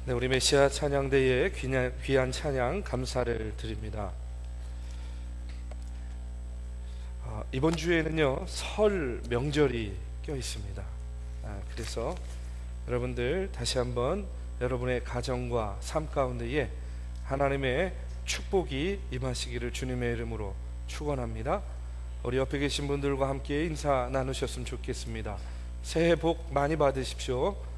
네, 우리 메시아 찬양대에 귀한 찬양 감사를 드립니다. 이번 주에는요 설 명절이 껴 있습니다. 그래서 여러분들 다시 한번 여러분의 가정과 삶 가운데에 하나님의 축복이 임하시기를 주님의 이름으로 축원합니다. 우리 옆에 계신 분들과 함께 인사 나누셨으면 좋겠습니다. 새해 복 많이 받으십시오.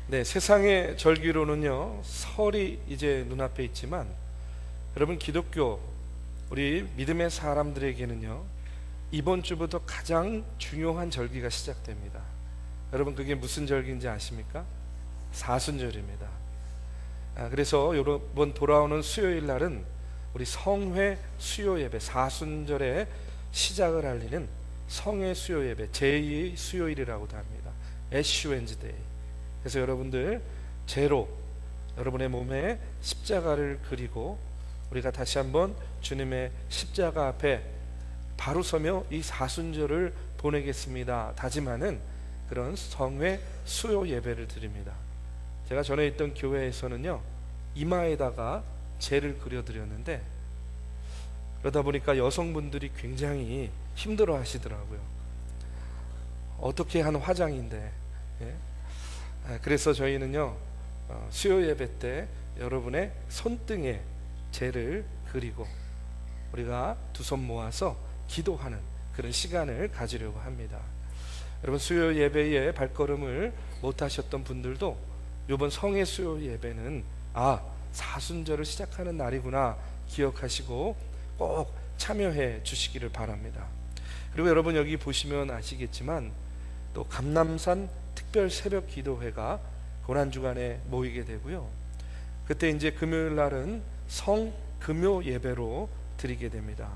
네, 세상의 절기로는요 설이 이제 눈앞에 있지만 여러분 기독교 우리 믿음의 사람들에게는요 이번 주부터 가장 중요한 절기가 시작됩니다. 여러분 그게 무슨 절기인지 아십니까? 사순절입니다. 그래서 이번 돌아오는 수요일 날은 우리 성회 수요 예배, 사순절의 시작을 알리는 성회 수요 예배, 제2의 수요일이라고도 합니다. 애쉬 웬즈데이. 그래서 여러분들 제로 여러분의 몸에 십자가를 그리고 우리가 다시 한번 주님의 십자가 앞에 바로 서며 이 사순절을 보내겠습니다 다짐하는 그런 성회 수요 예배를 드립니다. 제가 전에 있던 교회에서는요 이마에다가 제를 그려드렸는데 그러다 보니까 여성분들이 굉장히 힘들어 하시더라고요. 어떻게 한 화장인데. 그래서 저희는요 수요 예배 때 여러분의 손등에 제를 그리고 우리가 두 손 모아서 기도하는 그런 시간을 가지려고 합니다. 여러분 수요 예배에 발걸음을 못 하셨던 분들도 이번 성회 수요 예배는 사순절을 시작하는 날이구나 기억하시고 꼭 참여해 주시기를 바랍니다. 그리고 여러분 여기 보시면 아시겠지만 또 감남산 특별 새벽 기도회가 고난주간에 모이게 되고요. 그때 이제 금요일 날은 성금요 예배로 드리게 됩니다.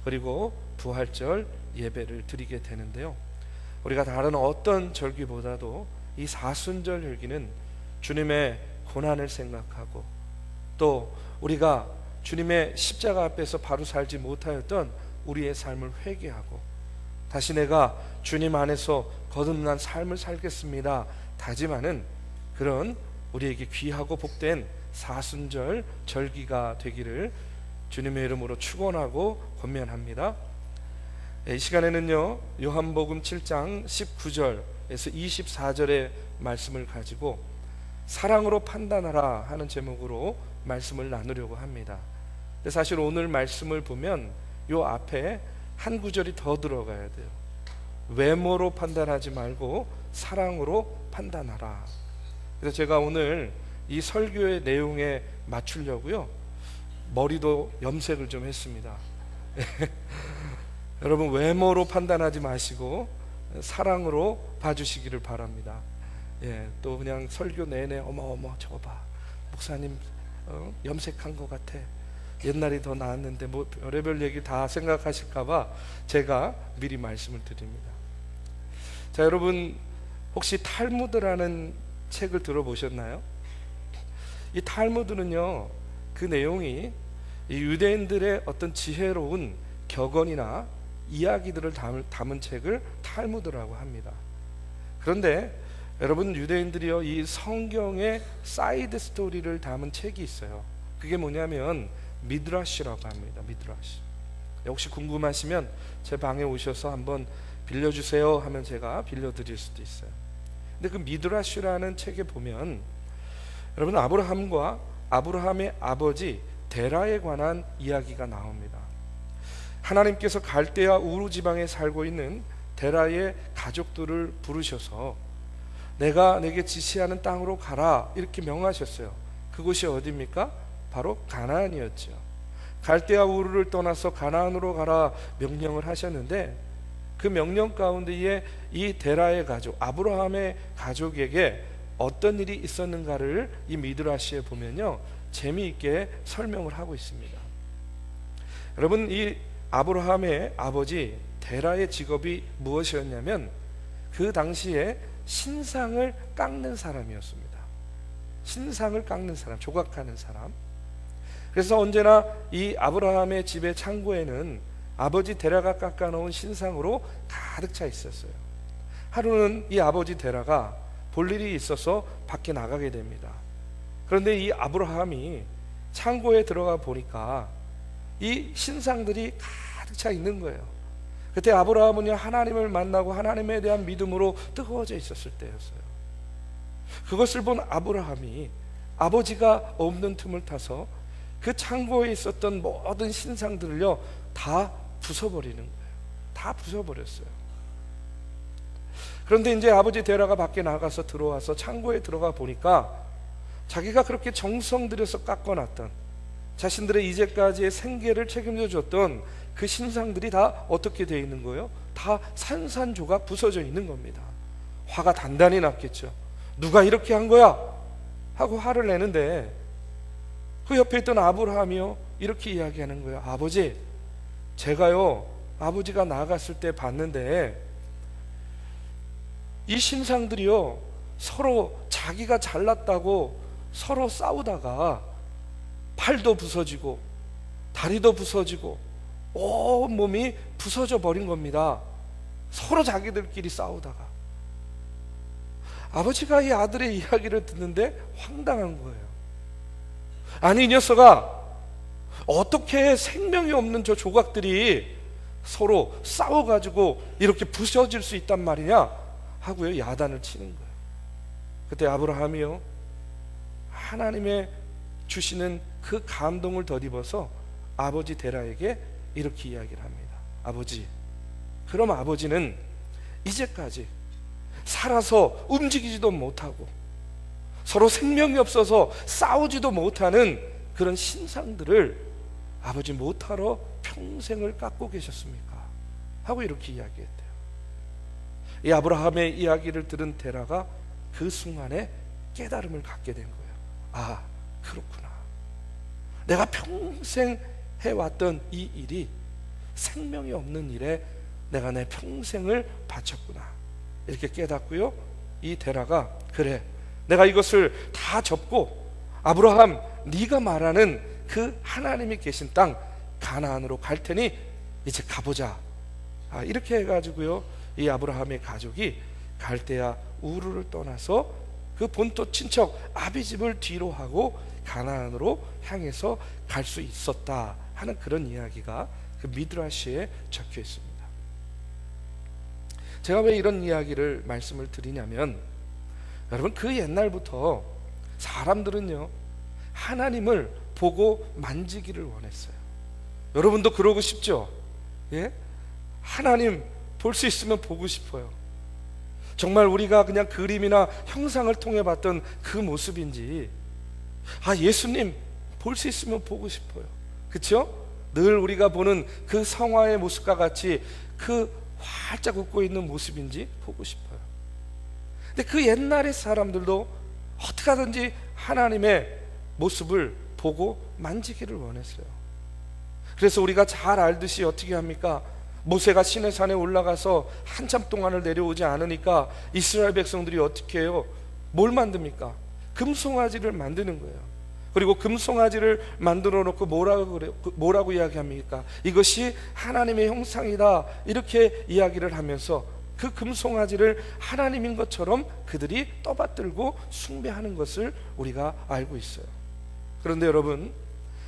그리고 부활절 예배를 드리게 되는데요. 우리가 다른 어떤 절기보다도 이 사순절 절기는 주님의 고난을 생각하고 또 우리가 주님의 십자가 앞에서 바로 살지 못하였던 우리의 삶을 회개하고 다시 내가 주님 안에서 거듭난 삶을 살겠습니다 다짐하는 그런 우리에게 귀하고 복된 사순절 절기가 되기를 주님의 이름으로 축원하고 권면합니다. 이 시간에는요 요한복음 7장 19절에서 24절의 말씀을 가지고 사랑으로 판단하라 하는 제목으로 말씀을 나누려고 합니다. 근데 사실 오늘 말씀을 보면 요 앞에 한 구절이 더 들어가야 돼요. 외모로 판단하지 말고 사랑으로 판단하라. 그래서 제가 오늘 이 설교의 내용에 맞추려고요 머리도 염색을 좀 했습니다. 여러분 외모로 판단하지 마시고 사랑으로 봐주시기를 바랍니다. 또 그냥 설교 내내 어머 저거 봐 목사님 염색한 것 같아 옛날이 더 나았는데 뭐 별의별 얘기 다 생각하실까봐 제가 미리 말씀을 드립니다. 자 여러분 혹시 탈무드라는 책을 들어보셨나요? 이 탈무드는요 그 내용이 이 유대인들의 어떤 지혜로운 격언이나 이야기들을 담은 책을 탈무드라고 합니다. 그런데 여러분 유대인들이요 이 성경의 사이드 스토리를 담은 책이 있어요. 그게 뭐냐면 미드라시라고 합니다. 미드라시. 혹시 궁금하시면 제 방에 오셔서 한번 빌려주세요 하면 제가 빌려드릴 수도 있어요. 근데 그 미드라시라는 책에 보면 여러분 아브라함과 아브라함의 아버지 데라에 관한 이야기가 나옵니다. 하나님께서 갈대아 우루 지방에 살고 있는 데라의 가족들을 부르셔서 내가 내게 지시하는 땅으로 가라 이렇게 명하셨어요. 그곳이 어디입니까? 바로 가나안이었죠. 갈대아 우르를 떠나서 가나안으로 가라 명령을 하셨는데 그 명령 가운데에 이 데라의 가족 아브라함의 가족에게 어떤 일이 있었는가를 이 미드라시에 보면요 재미있게 설명을 하고 있습니다. 여러분 이 아브라함의 아버지 데라의 직업이 무엇이었냐면 그 당시에 신상을 깎는 사람이었습니다. 신상을 깎는 사람, 조각하는 사람. 그래서 언제나 이 아브라함의 집의 창고에는 아버지 데라가 깎아놓은 신상으로 가득 차 있었어요. 하루는 이 아버지 데라가 볼 일이 있어서 밖에 나가게 됩니다. 그런데 이 아브라함이 창고에 들어가 보니까 이 신상들이 가득 차 있는 거예요. 그때 아브라함은요, 하나님을 만나고 하나님에 대한 믿음으로 뜨거워져 있었을 때였어요. 그것을 본 아브라함이 아버지가 없는 틈을 타서 그 창고에 있었던 모든 신상들을요 다 부숴버리는 거예요. 다 부숴버렸어요. 그런데 이제 아버지 데라가 밖에 나가서 들어와서 창고에 들어가 보니까 자기가 그렇게 정성 들여서 깎아놨던, 자신들의 이제까지의 생계를 책임져 줬던 그 신상들이 다 어떻게 되어 있는 거예요? 다 산산조각 부서져 있는 겁니다. 화가 단단히 났겠죠. 누가 이렇게 한 거야? 하고 화를 내는데 그 옆에 있던 아브라함이요 이렇게 이야기하는 거예요. 아버지, 제가요 아버지가 나갔을 때 봤는데 이 신상들이요 서로 자기가 잘났다고 서로 싸우다가 팔도 부서지고 다리도 부서지고 온 몸이 부서져 버린 겁니다. 서로 자기들끼리 싸우다가. 아버지가 이 아들의 이야기를 듣는데 황당한 거예요. 아니, 이 녀석아, 어떻게 생명이 없는 저 조각들이 서로 싸워가지고 이렇게 부서질 수 있단 말이냐 하고요 야단을 치는 거예요. 그때 아브라함이요 하나님의 주시는 그 감동을 덧입어서 아버지 데라에게 이렇게 이야기를 합니다. 아버지, 그럼 아버지는 이제까지 살아서 움직이지도 못하고 서로 생명이 없어서 싸우지도 못하는 그런 신상들을 아버지 못하러 평생을 깎고 계셨습니까? 하고 이렇게 이야기했대요. 이 아브라함의 이야기를 들은 데라가 그 순간에 깨달음을 갖게 된 거예요. 아, 그렇구나. 내가 평생 해왔던 이 일이 생명이 없는 일에 내가 내 평생을 바쳤구나. 이렇게 깨닫고요 이 데라가 그래, 내가 이것을 다 접고 아브라함, 네가 말하는 그 하나님이 계신 땅 가나안으로 갈 테니 이제 가보자. 이렇게 해가지고요 이 아브라함의 가족이 갈대아 우르를 떠나서 그 본토 친척 아비집을 뒤로 하고 가나안으로 향해서 갈 수 있었다 하는 그런 이야기가 그 미드라시에 적혀 있습니다. 제가 왜 이런 이야기를 말씀을 드리냐면, 여러분 그 옛날부터 사람들은요 하나님을 보고 만지기를 원했어요. 여러분도 그러고 싶죠? 예? 하나님 볼 수 있으면 보고 싶어요. 정말 우리가 그냥 그림이나 형상을 통해 봤던 그 모습인지, 예수님 볼 수 있으면 보고 싶어요. 그렇죠? 늘 우리가 보는 그 성화의 모습과 같이 그 활짝 웃고 있는 모습인지 보고 싶어요. 근데 그 옛날의 사람들도 어떻게 하든지 하나님의 모습을 보고 만지기를 원했어요. 그래서 우리가 잘 알듯이 어떻게 합니까? 모세가 시내산에 올라가서 한참 동안을 내려오지 않으니까 이스라엘 백성들이 어떻게 해요? 뭘 만듭니까? 금송아지를 만드는 거예요. 그리고 금송아지를 만들어 놓고 뭐라고 이야기합니까? 이것이 하나님의 형상이다, 이렇게 이야기를 하면서 그 금송아지를 하나님인 것처럼 그들이 떠받들고 숭배하는 것을 우리가 알고 있어요. 그런데 여러분,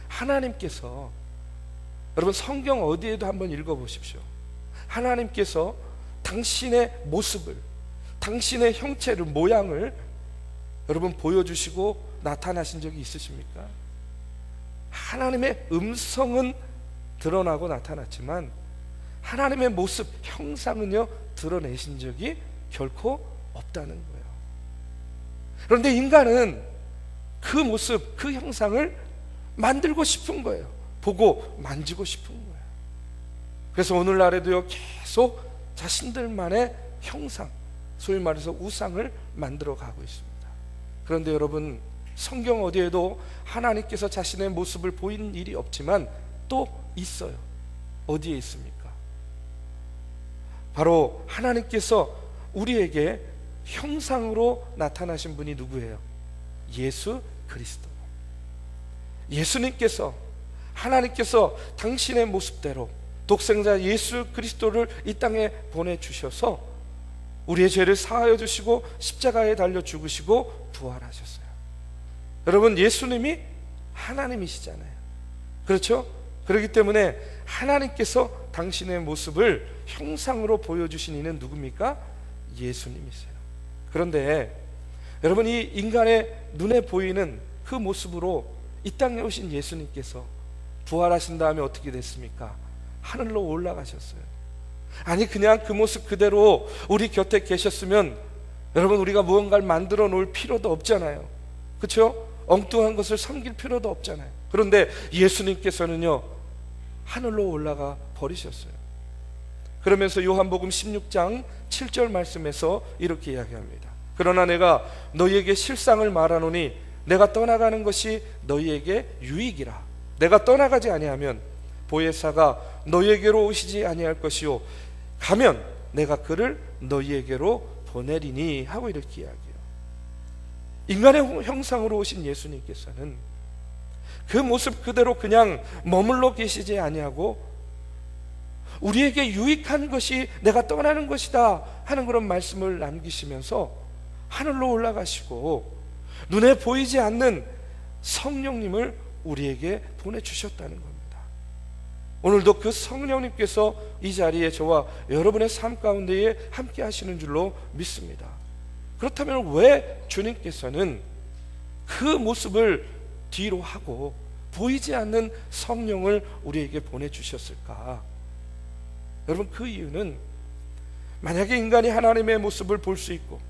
하나님께서, 여러분 성경 어디에도 한번 읽어보십시오. 하나님께서 당신의 모습을, 당신의 형체를, 모양을 여러분 보여주시고 나타나신 적이 있으십니까? 하나님의 음성은 드러나고 나타났지만 하나님의 모습, 형상은요 드러내신 적이 결코 없다는 거예요. 그런데 인간은 그 모습, 그 형상을 만들고 싶은 거예요. 보고 만지고 싶은 거예요. 그래서 오늘날에도요 계속 자신들만의 형상, 소위 말해서 우상을 만들어 가고 있습니다. 그런데 여러분, 성경 어디에도 하나님께서 자신의 모습을 보이는 일이 없지만 또 있어요. 어디에 있습니까? 바로 하나님께서 우리에게 형상으로 나타나신 분이 누구예요? 예수 그리스도. 예수님께서, 하나님께서 당신의 모습대로, 독생자 예수 그리스도를 이 땅에 보내주셔서 우리의 죄를 사하여 주시고 십자가에 달려 죽으시고 부활하셨어요. 여러분, 예수님이 하나님이시잖아요. 그렇죠? 그렇기 때문에 하나님께서 당신의 모습을 형상으로 보여주신 이는 누굽니까? 예수님이세요. 그런데 여러분, 이 인간의 눈에 보이는 그 모습으로 이 땅에 오신 예수님께서 부활하신 다음에 어떻게 됐습니까? 하늘로 올라가셨어요. 아니, 그냥 그 모습 그대로 우리 곁에 계셨으면 여러분, 우리가 무언가를 만들어 놓을 필요도 없잖아요. 그렇죠? 엉뚱한 것을 섬길 필요도 없잖아요. 그런데 예수님께서는요, 하늘로 올라가 버리셨어요. 그러면서 요한복음 16장 7절 말씀에서 이렇게 이야기합니다. 그러나 내가 너희에게 실상을 말하노니 내가 떠나가는 것이 너희에게 유익이라. 내가 떠나가지 아니하면 보혜사가 너희에게로 오시지 아니할 것이요 가면 내가 그를 너희에게로 보내리니 하고 이렇게 이야기해요. 인간의 형상으로 오신 예수님께서는 그 모습 그대로 그냥 머물러 계시지 아니하고 우리에게 유익한 것이 내가 떠나는 것이다 하는 그런 말씀을 남기시면서 하늘로 올라가시고 눈에 보이지 않는 성령님을 우리에게 보내주셨다는 겁니다. 오늘도 그 성령님께서 이 자리에 저와 여러분의 삶 가운데에 함께 하시는 줄로 믿습니다. 그렇다면 왜 주님께서는 그 모습을 뒤로 하고 보이지 않는 성령을 우리에게 보내주셨을까? 여러분, 그 이유는 만약에 인간이 하나님의 모습을 볼 수 있고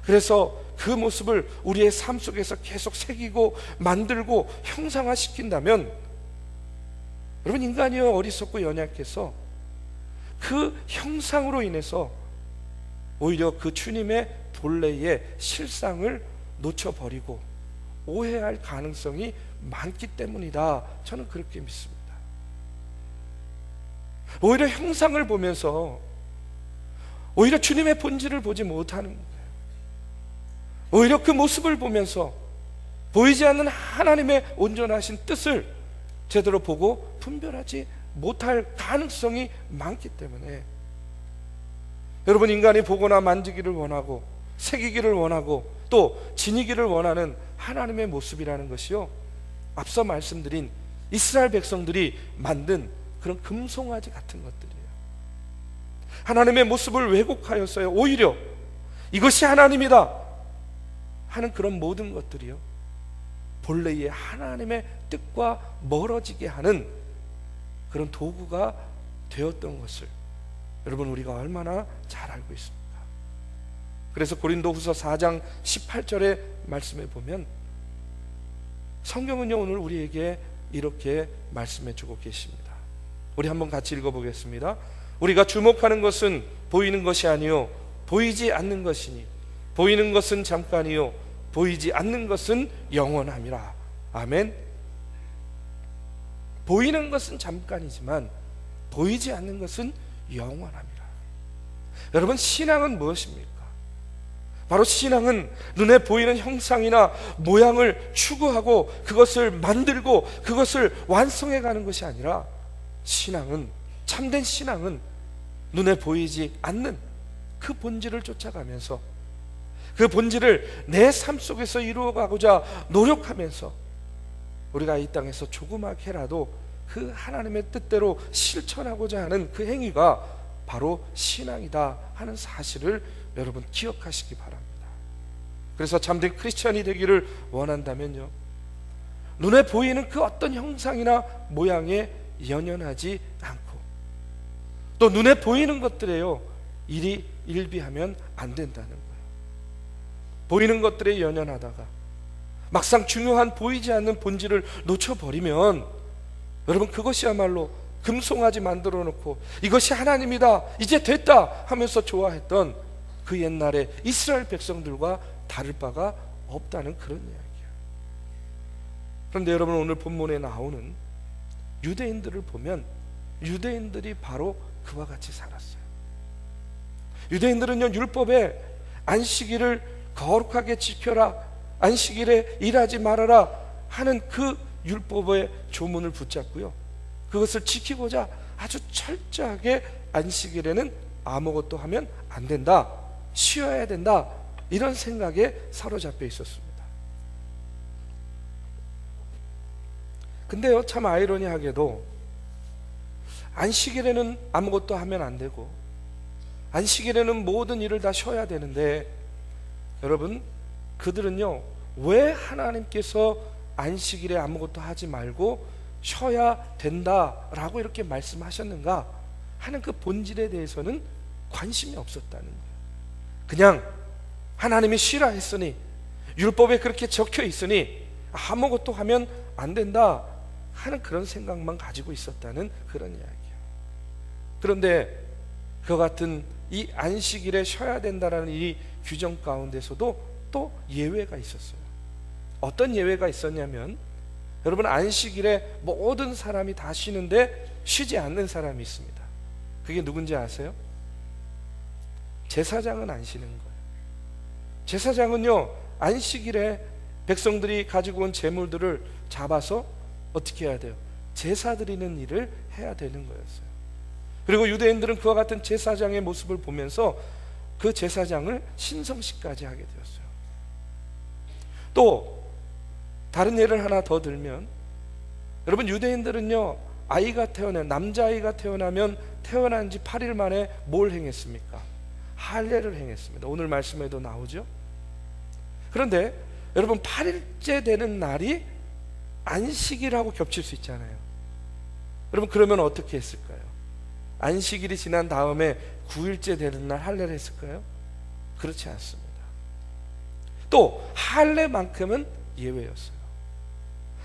그래서 그 모습을 우리의 삶 속에서 계속 새기고 만들고 형상화시킨다면 여러분, 인간이요 어리석고 연약해서 그 형상으로 인해서 오히려 그 주님의 본래의 실상을 놓쳐버리고 오해할 가능성이 많기 때문이다. 저는 그렇게 믿습니다. 오히려 형상을 보면서 오히려 주님의 본질을 보지 못하는 거예요. 오히려 그 모습을 보면서 보이지 않는 하나님의 온전하신 뜻을 제대로 보고 분별하지 못할 가능성이 많기 때문에 여러분, 인간이 보거나 만지기를 원하고 새기기를 원하고 또 지니기를 원하는 하나님의 모습이라는 것이요, 앞서 말씀드린 이스라엘 백성들이 만든 그런 금송아지 같은 것들이에요. 하나님의 모습을 왜곡하였어요. 오히려 이것이 하나님이다 하는 그런 모든 것들이요, 본래의 하나님의 뜻과 멀어지게 하는 그런 도구가 되었던 것을 여러분, 우리가 얼마나 잘 알고 있습니까? 그래서 고린도후서 4장 18절의 말씀에 보면 성경은요, 오늘 우리에게 이렇게 말씀해 주고 계십니다. 우리 한번 같이 읽어보겠습니다. 우리가 주목하는 것은 보이는 것이 아니요 보이지 않는 것이니 보이는 것은 잠깐이요 보이지 않는 것은 영원함이라. 아멘. 보이는 것은 잠깐이지만 보이지 않는 것은 영원함이라. 여러분, 신앙은 무엇입니까? 바로 신앙은 눈에 보이는 형상이나 모양을 추구하고 그것을 만들고 그것을 완성해 가는 것이 아니라, 신앙은, 참된 신앙은 눈에 보이지 않는 그 본질을 쫓아가면서 그 본질을 내 삶 속에서 이루어가고자 노력하면서 우리가 이 땅에서 조그맣게라도 그 하나님의 뜻대로 실천하고자 하는 그 행위가 바로 신앙이다 하는 사실을 여러분 기억하시기 바랍니다. 그래서 참된 크리스천이 되기를 원한다면요, 눈에 보이는 그 어떤 형상이나 모양에 연연하지 않고 또 눈에 보이는 것들에요 일비하면 안 된다는 거예요. 보이는 것들에 연연하다가 막상 중요한 보이지 않는 본질을 놓쳐버리면 여러분, 그것이야말로 금송아지 만들어 놓고 이것이 하나님이다, 이제 됐다 하면서 좋아했던 그 옛날에 이스라엘 백성들과 다를 바가 없다는 그런 이야기예요. 그런데 여러분, 오늘 본문에 나오는 유대인들을 보면 유대인들이 바로 그와 같이 살았어요. 유대인들은요, 율법에 안식일을 거룩하게 지켜라, 안식일에 일하지 말아라 하는 그 율법의 조문을 붙잡고요, 그것을 지키고자 아주 철저하게 안식일에는 아무것도 하면 안 된다, 쉬어야 된다, 이런 생각에 사로잡혀 있었습니다. 근데요, 참 아이러니하게도 안식일에는 아무것도 하면 안 되고 안식일에는 모든 일을 다 쉬어야 되는데, 여러분, 그들은요, 왜 하나님께서 안식일에 아무것도 하지 말고 쉬어야 된다라고 이렇게 말씀하셨는가 하는 그 본질에 대해서는 관심이 없었다는 거예요. 그냥 하나님이 쉬라 했으니, 율법에 그렇게 적혀 있으니 아무것도 하면 안 된다 하는 그런 생각만 가지고 있었다는 그런 이야기예요. 그런데 그와 같은 이 안식일에 쉬어야 된다라는 이 규정 가운데서도 또 예외가 있었어요. 어떤 예외가 있었냐면, 여러분, 안식일에 모든 사람이 다 쉬는데 쉬지 않는 사람이 있습니다. 그게 누군지 아세요? 제사장은 안 쉬는 거예요. 제사장은요, 안식일에 백성들이 가지고 온 재물들을 잡아서 어떻게 해야 돼요? 제사 드리는 일을 해야 되는 거였어요. 그리고 유대인들은 그와 같은 제사장의 모습을 보면서 그 제사장을 신성시까지 하게 되었어요. 또 다른 예를 하나 더 들면, 여러분, 유대인들은요, 남자아이가 태어나면 태어난 지 8일 만에 뭘 행했습니까? 할례를 행했습니다. 오늘 말씀에도 나오죠. 그런데 여러분, 8일째 되는 날이 안식일하고 겹칠 수 있잖아요. 여러분, 그러면 어떻게 했을까요? 안식일이 지난 다음에 9일째 되는 날 할례를 했을까요? 그렇지 않습니다. 또 할례만큼은 예외였어요.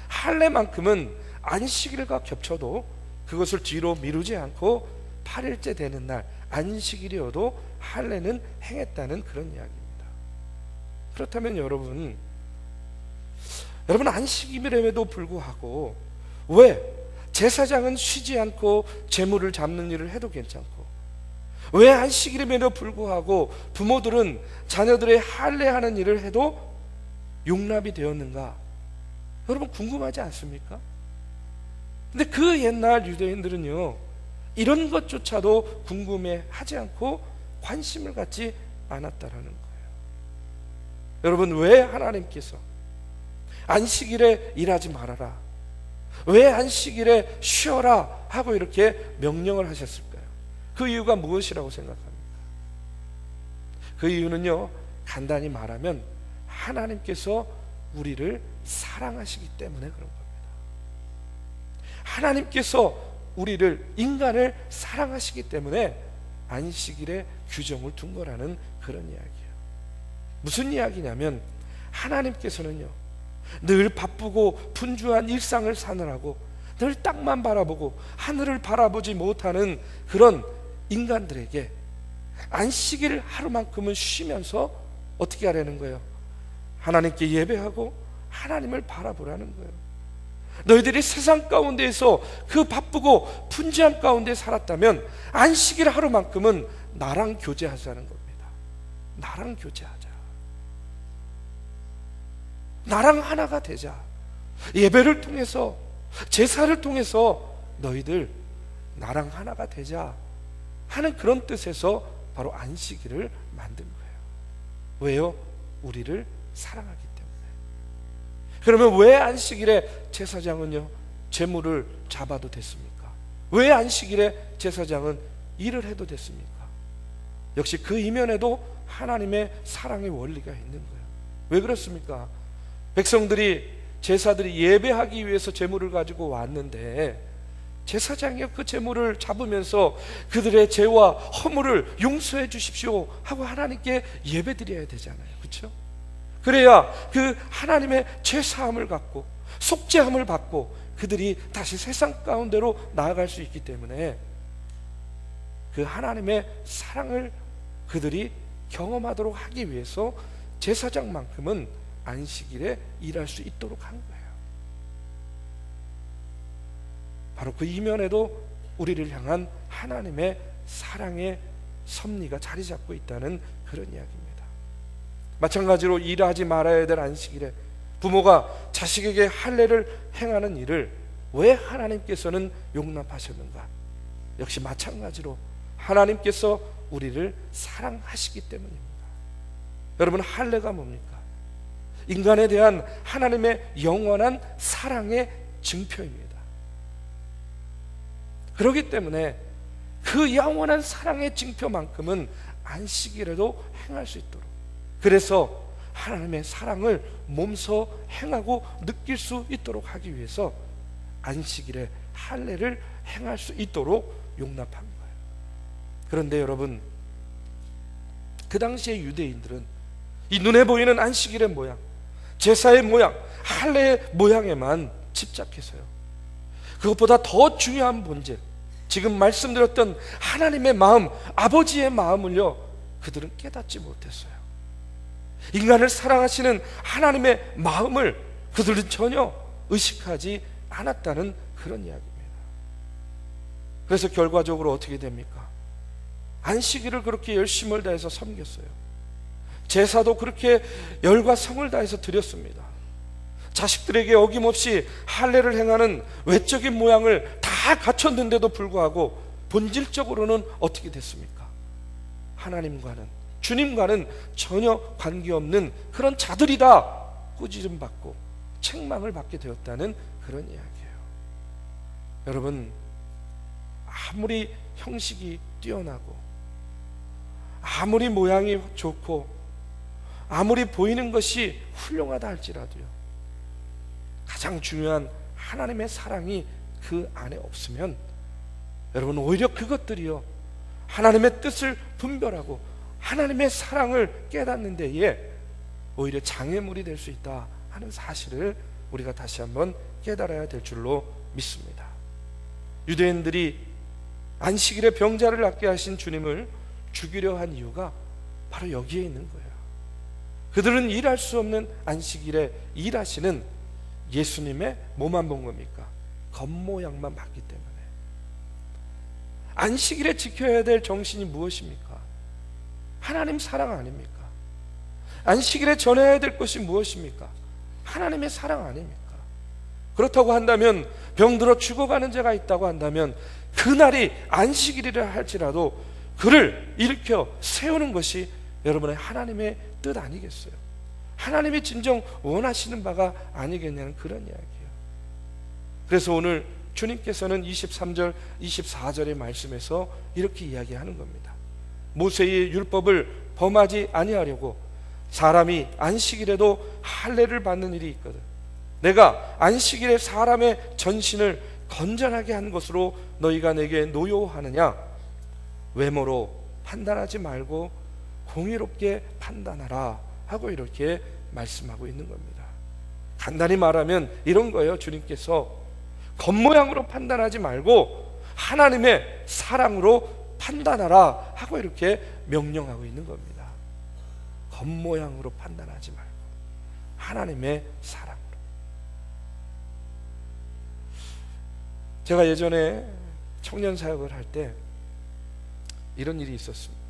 할례만큼은 안식일과 겹쳐도 그것을 뒤로 미루지 않고 8일째 되는 날 안식일이어도 할례는 행했다는 그런 이야기입니다. 그렇다면 여러분 안식일임에도 불구하고 왜 제사장은 쉬지 않고 재물을 잡는 일을 해도 괜찮고, 왜 안식일임에도 불구하고 부모들은 자녀들의 할례하는 일을 해도 용납이 되었는가? 여러분, 궁금하지 않습니까? 근데 그 옛날 유대인들은요, 이런 것조차도 궁금해하지 않고 관심을 갖지 않았다라는 거예요. 여러분, 왜 하나님께서 안식일에 일하지 말아라, 왜 안식일에 쉬어라 하고 이렇게 명령을 하셨을까요? 그 이유가 무엇이라고 생각합니까? 그 이유는요, 간단히 말하면 하나님께서 우리를 사랑하시기 때문에 그런 겁니다. 하나님께서 우리를, 인간을 사랑하시기 때문에 안식일에 규정을 둔 거라는 그런 이야기예요. 무슨 이야기냐면, 하나님께서는요, 늘 바쁘고 분주한 일상을 사느라고 늘 땅만 바라보고 하늘을 바라보지 못하는 그런 인간들에게 안식일 하루만큼은 쉬면서 어떻게 하라는 거예요? 하나님께 예배하고 하나님을 바라보라는 거예요. 너희들이 세상 가운데에서 그 바쁘고 분주함 가운데 살았다면 안식일 하루만큼은 나랑 교제하자는 겁니다. 나랑 교제하자. 나랑 하나가 되자. 예배를 통해서, 제사를 통해서 너희들 나랑 하나가 되자 하는 그런 뜻에서 바로 안식일을 만든 거예요. 왜요? 우리를 사랑하기 때문에. 그러면 왜 안식일에 제사장은요, 재물을 잡아도 됐습니까? 왜 안식일에 제사장은 일을 해도 됐습니까? 역시 그 이면에도 하나님의 사랑의 원리가 있는 거예요. 왜 그렇습니까? 백성들이, 제사들이 예배하기 위해서 제물을 가지고 왔는데 제사장이 그 제물을 잡으면서 그들의 죄와 허물을 용서해 주십시오 하고 하나님께 예배드려야 되잖아요. 그렇죠? 그래야 그 하나님의 죄사함을 갖고 속죄함을 받고 그들이 다시 세상 가운데로 나아갈 수 있기 때문에 그 하나님의 사랑을 그들이 경험하도록 하기 위해서 제사장만큼은 안식일에 일할 수 있도록 한 거예요. 바로 그 이면에도 우리를 향한 하나님의 사랑의 섭리가 자리 잡고 있다는 그런 이야기입니다. 마찬가지로 일하지 말아야 될 안식일에 부모가 자식에게 할례를 행하는 일을 왜 하나님께서는 용납하셨는가? 역시 마찬가지로 하나님께서 우리를 사랑하시기 때문입니다. 여러분, 할례가 뭡니까? 인간에 대한 하나님의 영원한 사랑의 증표입니다. 그렇기 때문에 그 영원한 사랑의 증표만큼은 안식일에도 행할 수 있도록, 그래서 하나님의 사랑을 몸소 행하고 느낄 수 있도록 하기 위해서 안식일에 할례를 행할 수 있도록 용납한 거예요. 그런데 여러분, 그 당시의 유대인들은 이 눈에 보이는 안식일의 모양, 제사의 모양, 할례의 모양에만 집착해서요, 그것보다 더 중요한 본질, 지금 말씀드렸던 하나님의 마음, 아버지의 마음을요, 그들은 깨닫지 못했어요. 인간을 사랑하시는 하나님의 마음을 그들은 전혀 의식하지 않았다는 그런 이야기입니다. 그래서 결과적으로 어떻게 됩니까? 안식일을 그렇게 열심을 다해서 섬겼어요. 제사도 그렇게 열과 성을 다해서 드렸습니다. 자식들에게 어김없이 할례를 행하는 외적인 모양을 다 갖췄는데도 불구하고 본질적으로는 어떻게 됐습니까? 하나님과는, 주님과는 전혀 관계없는 그런 자들이다 꾸짖음 받고 책망을 받게 되었다는 그런 이야기예요. 여러분, 아무리 형식이 뛰어나고 아무리 모양이 좋고 아무리 보이는 것이 훌륭하다 할지라도요, 가장 중요한 하나님의 사랑이 그 안에 없으면 여러분, 오히려 그것들이요, 하나님의 뜻을 분별하고 하나님의 사랑을 깨닫는 데에 오히려 장애물이 될 수 있다 하는 사실을 우리가 다시 한번 깨달아야 될 줄로 믿습니다. 유대인들이 안식일에 병자를 낫게 하신 주님을 죽이려 한 이유가 바로 여기에 있는 거예요. 그들은 일할 수 없는 안식일에 일하시는 예수님의 뭐만 본 겁니까? 겉모양만 봤기 때문에. 안식일에 지켜야 될 정신이 무엇입니까? 하나님 사랑 아닙니까? 안식일에 전해야 될 것이 무엇입니까? 하나님의 사랑 아닙니까? 그렇다고 한다면, 병들어 죽어가는 자가 있다고 한다면 그날이 안식일이라 할지라도 그를 일으켜 세우는 것이 여러분의 하나님의 뜻 아니겠어요? 하나님이 진정 원하시는 바가 아니겠냐는 그런 이야기예요. 그래서 오늘 주님께서는 23절, 24절의 말씀에서 이렇게 이야기하는 겁니다. 모세의 율법을 범하지 아니하려고 사람이 안식일에도 할례를 받는 일이 있거든. 내가 안식일에 사람의 전신을 건전하게 한 것으로 너희가 내게 노여워하느냐? 외모로 판단하지 말고 공의롭게 판단하라 하고 이렇게 말씀하고 있는 겁니다. 간단히 말하면 이런 거예요. 주님께서 겉모양으로 판단하지 말고 하나님의 사랑으로 판단하라 하고 이렇게 명령하고 있는 겁니다. 겉모양으로 판단하지 말고 하나님의 사랑으로. 제가 예전에 청년 사역을 할 때 이런 일이 있었습니다.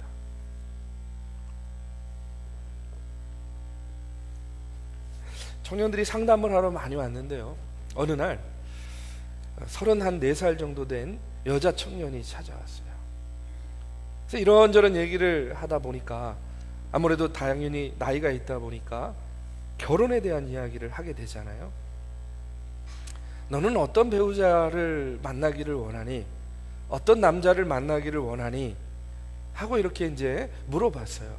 청년들이 상담을 하러 많이 왔는데요, 어느 날 34살 정도 된 여자 청년이 찾아왔어요. 그래서 이런저런 얘기를 하다 보니까 아무래도 당연히 나이가 있다 보니까 결혼에 대한 이야기를 하게 되잖아요. 너는 어떤 배우자를 만나기를 원하니? 어떤 남자를 만나기를 원하니? 하고 이렇게 이제 물어봤어요.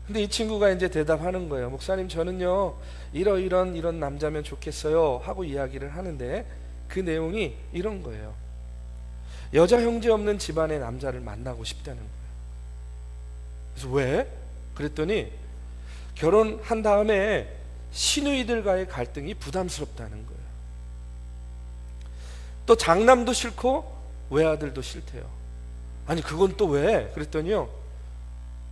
근데 이 친구가 이제 대답하는 거예요. 목사님, 저는요 이런 남자면 좋겠어요 하고 이야기를 하는데 그 내용이 이런 거예요. 여자 형제 없는 집안의 남자를 만나고 싶다는 거예요. 그래서 왜? 그랬더니 결혼한 다음에 시누이들과의 갈등이 부담스럽다는 거예요. 또 장남도 싫고 외아들도 싫대요. 아니 그건 또 왜? 그랬더니요,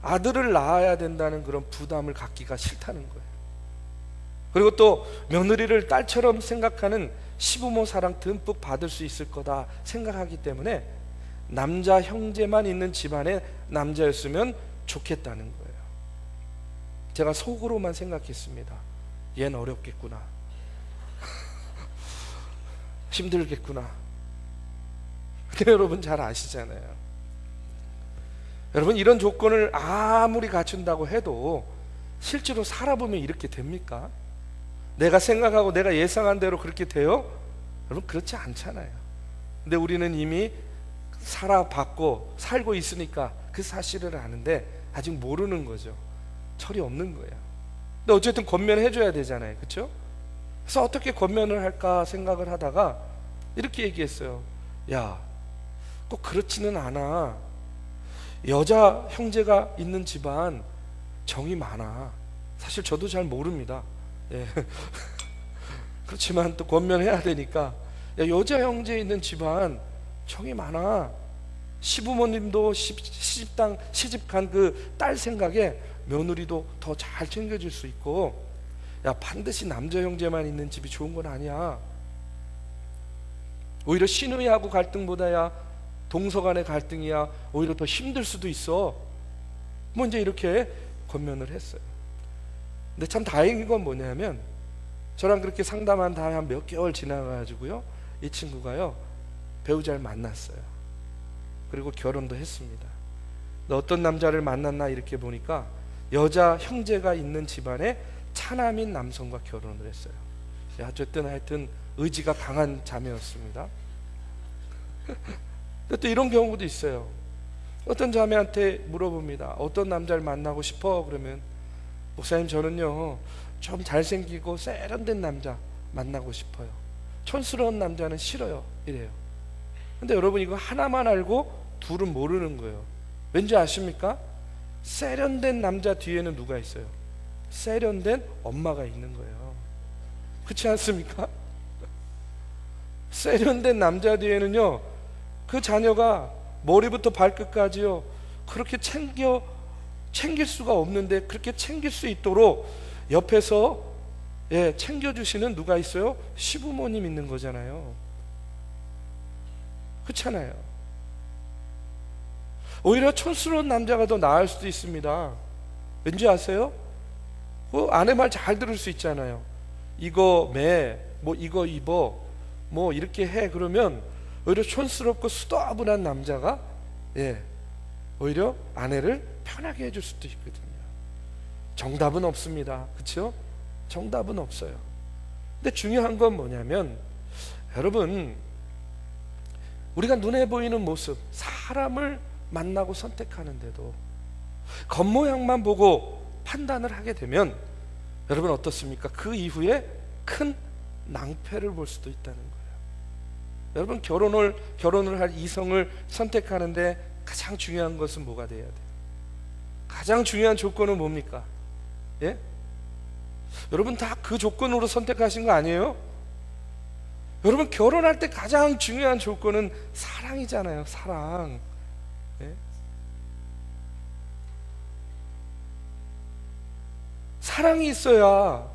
아들을 낳아야 된다는 그런 부담을 갖기가 싫다는 거예요. 그리고 또 며느리를 딸처럼 생각하는 시부모 사랑 듬뿍 받을 수 있을 거다 생각하기 때문에 남자 형제만 있는 집안의 남자였으면 좋겠다는 거예요. 제가 속으로만 생각했습니다. 얜 어렵겠구나. 힘들겠구나. 근데 여러분 잘 아시잖아요. 여러분 이런 조건을 아무리 갖춘다고 해도 실제로 살아보면 이렇게 됩니까? 내가 생각하고 내가 예상한 대로 그렇게 돼요? 여러분 그렇지 않잖아요. 근데 우리는 이미 살아봤고 살고 있으니까 그 사실을 아는데 아직 모르는 거죠. 철이 없는 거예요. 근데 어쨌든 권면해 줘야 되잖아요. 그렇죠? 그래서 어떻게 권면을 할까 생각을 하다가 이렇게 얘기했어요. 야, 꼭 그렇지는 않아. 여자 형제가 있는 집안 정이 많아. 사실 저도 잘 모릅니다. 예. 그렇지만 또 권면해야 되니까, 야, 여자 형제 있는 집안 정이 많아. 시부모님도 시집간 그 딸 생각에 며느리도 더 잘 챙겨줄 수 있고, 야, 반드시 남자 형제만 있는 집이 좋은 건 아니야. 오히려 시누이하고 갈등보다야 동서 간의 갈등이야 오히려 더 힘들 수도 있어. 뭐 이제 이렇게 권면을 했어요. 근데 참 다행인 건 뭐냐면, 저랑 그렇게 상담한 다음에 한 몇 개월 지나가지고요, 이 친구가요 배우자를 만났어요. 그리고 결혼도 했습니다. 근데 어떤 남자를 만났나 이렇게 보니까 여자 형제가 있는 집안에 차남인 남성과 결혼을 했어요. 어쨌든 하여튼 의지가 강한 자매였습니다. 또 이런 경우도 있어요. 어떤 자매한테 물어봅니다. 어떤 남자를 만나고 싶어? 그러면 목사님 저는요 좀 잘생기고 세련된 남자 만나고 싶어요. 촌스러운 남자는 싫어요. 이래요. 근데 여러분 이거 하나만 알고 둘은 모르는 거예요. 왠지 아십니까? 세련된 남자 뒤에는 누가 있어요? 세련된 엄마가 있는 거예요. 그렇지 않습니까? 세련된 남자 뒤에는요 그 자녀가 머리부터 발끝까지요 그렇게 챙길 수가 없는데, 그렇게 챙길 수 있도록 옆에서 챙겨주시는 누가 있어요? 시부모님 있는 거잖아요. 그렇잖아요. 오히려 촌스러운 남자가 더 나을 수도 있습니다. 왠지 아세요? 아내 말 잘 들을 수 있잖아요. 이거 매, 뭐 이거 입어, 뭐 이렇게 해. 그러면 오히려 촌스럽고 수더분한 남자가 오히려 아내를 편하게 해줄 수도 있거든요. 정답은 없습니다. 그렇죠? 정답은 없어요. 근데 중요한 건 뭐냐면, 여러분 우리가 눈에 보이는 모습, 사람을 만나고 선택하는데도 겉모양만 보고 판단을 하게 되면 여러분 어떻습니까? 그 이후에 큰 낭패를 볼 수도 있다는 거예요. 여러분 결혼을 할 이성을 선택하는데 가장 중요한 것은 뭐가 돼야 돼요? 가장 중요한 조건은 뭡니까? 예? 여러분 다 그 조건으로 선택하신 거 아니에요? 여러분 결혼할 때 가장 중요한 조건은 사랑이잖아요. 사랑. 예? 사랑이 있어야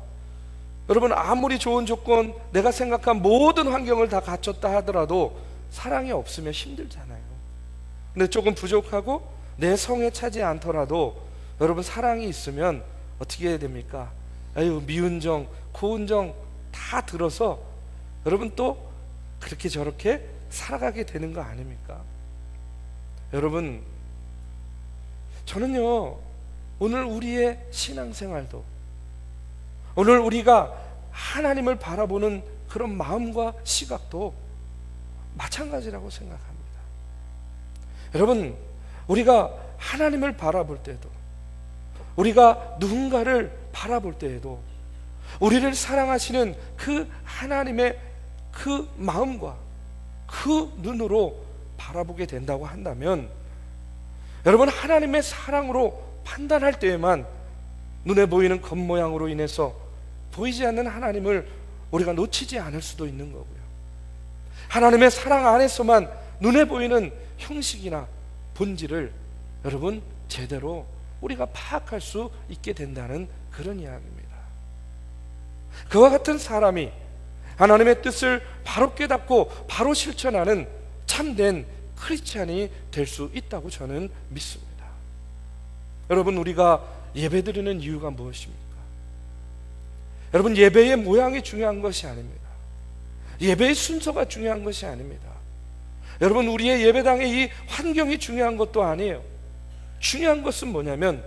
여러분 아무리 좋은 조건, 내가 생각한 모든 환경을 다 갖췄다 하더라도 사랑이 없으면 힘들잖아요. 근데 조금 부족하고 내 성에 차지 않더라도 여러분 사랑이 있으면 어떻게 해야 됩니까? 아유, 미운 정, 고운 정 다 들어서 여러분 또 그렇게 저렇게 살아가게 되는 거 아닙니까? 여러분 저는요 오늘 우리의 신앙생활도, 오늘 우리가 하나님을 바라보는 그런 마음과 시각도 마찬가지라고 생각합니다. 여러분 우리가 하나님을 바라볼 때도, 우리가 누군가를 바라볼 때에도 우리를 사랑하시는 그 하나님의 그 마음과 그 눈으로 바라보게 된다고 한다면, 여러분 하나님의 사랑으로 판단할 때에만 눈에 보이는 겉모양으로 인해서 보이지 않는 하나님을 우리가 놓치지 않을 수도 있는 거고요, 하나님의 사랑 안에서만 눈에 보이는 형식이나 본질을 여러분 제대로 우리가 파악할 수 있게 된다는 그런 이야기입니다. 그와 같은 사람이 하나님의 뜻을 바로 깨닫고 바로 실천하는 참된 크리스찬이 될 수 있다고 저는 믿습니다. 여러분 우리가 예배드리는 이유가 무엇입니까? 여러분 예배의 모양이 중요한 것이 아닙니다. 예배의 순서가 중요한 것이 아닙니다. 여러분, 우리의 예배당의 이 환경이 중요한 것도 아니에요. 중요한 것은 뭐냐면,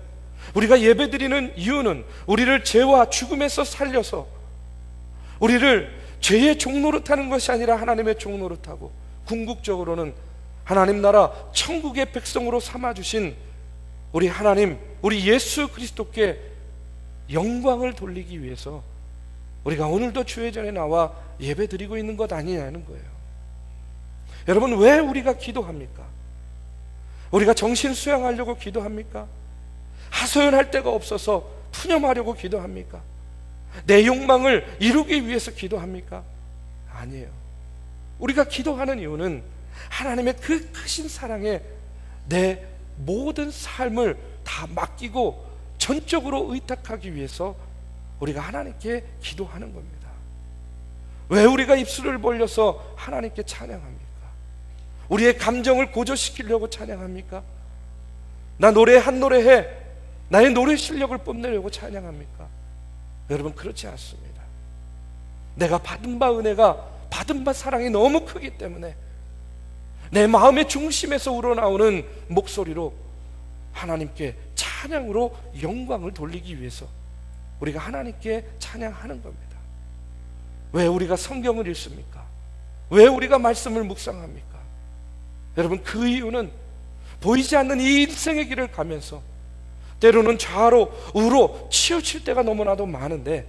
우리가 예배드리는 이유는 우리를 죄와 죽음에서 살려서 우리를 죄의 종노릇하는 것이 아니라 하나님의 종노릇하고, 궁극적으로는 하나님 나라 천국의 백성으로 삼아주신 우리 하나님, 우리 예수 그리스도께 영광을 돌리기 위해서 우리가 오늘도 주의 전에 나와 예배드리고 있는 것 아니냐는 거예요. 여러분, 왜 우리가 기도합니까? 우리가 정신 수양하려고 기도합니까? 하소연할 데가 없어서 푸념하려고 기도합니까? 내 욕망을 이루기 위해서 기도합니까? 아니에요. 우리가 기도하는 이유는 하나님의 그 크신 사랑에 내 모든 삶을 다 맡기고 전적으로 의탁하기 위해서 우리가 하나님께 기도하는 겁니다. 왜 우리가 입술을 벌려서 하나님께 찬양합니까? 우리의 감정을 고조시키려고 찬양합니까? 나 노래 한 노래 해, 나의 노래 실력을 뽐내려고 찬양합니까? 여러분, 그렇지 않습니다. 내가 받은 바 은혜가, 받은 바 사랑이 너무 크기 때문에 내 마음의 중심에서 우러나오는 목소리로 하나님께 찬양으로 영광을 돌리기 위해서 우리가 하나님께 찬양하는 겁니다. 왜 우리가 성경을 읽습니까? 왜 우리가 말씀을 묵상합니까? 여러분, 그 이유는 보이지 않는 이 인생의 길을 가면서 때로는 좌로 우로 치우칠 때가 너무나도 많은데,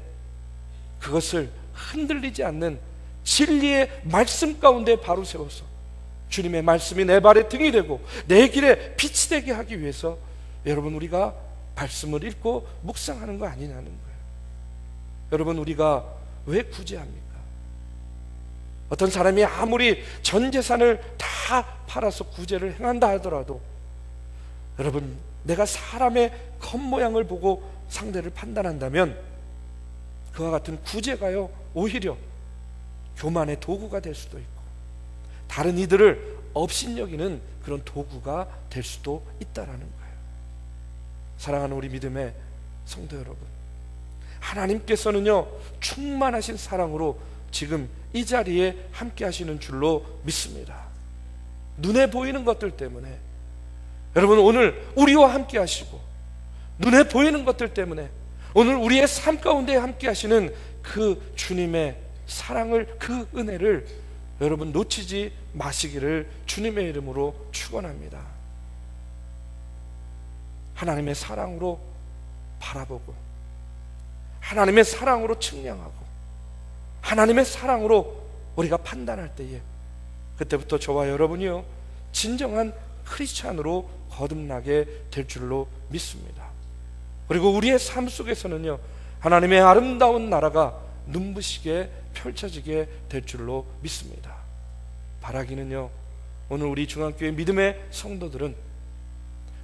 그것을 흔들리지 않는 진리의 말씀 가운데 바로 세워서 주님의 말씀이 내 발의 등이 되고 내 길에 빛이 되게 하기 위해서 여러분, 우리가 말씀을 읽고 묵상하는 거 아니냐는 거예요. 여러분, 우리가 왜 구제합니까? 어떤 사람이 아무리 전 재산을 다 팔아서 구제를 행한다 하더라도, 여러분, 내가 사람의 겉모양을 보고 상대를 판단한다면 그와 같은 구제가요, 오히려 교만의 도구가 될 수도 있고 다른 이들을 업신여기는 그런 도구가 될 수도 있다라는 거예요. 사랑하는 우리 믿음의 성도 여러분, 하나님께서는요, 충만하신 사랑으로 지금 이 자리에 함께 하시는 줄로 믿습니다. 눈에 보이는 것들 때문에 여러분, 오늘 우리와 함께 하시고, 눈에 보이는 것들 때문에 오늘 우리의 삶 가운데 함께 하시는 그 주님의 사랑을, 그 은혜를 여러분 놓치지 마시기를 주님의 이름으로 축원합니다. 하나님의 사랑으로 바라보고, 하나님의 사랑으로 측량하고, 하나님의 사랑으로 우리가 판단할 때에, 그때부터 저와 여러분이요, 진정한 크리스찬으로 거듭나게 될 줄로 믿습니다. 그리고 우리의 삶 속에서는요, 하나님의 아름다운 나라가 눈부시게 펼쳐지게 될 줄로 믿습니다. 바라기는요, 오늘 우리 중앙교회 믿음의 성도들은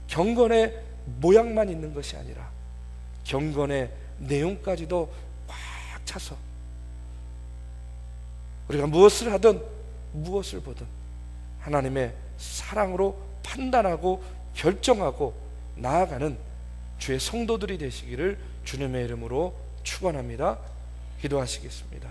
경건의 모양만 있는 것이 아니라 경건의 내용까지도 꽉 차서 우리가 무엇을 하든 무엇을 보든 하나님의 사랑으로 판단하고 결정하고 나아가는 주의 성도들이 되시기를 주님의 이름으로 축원합니다. 기도하시겠습니다.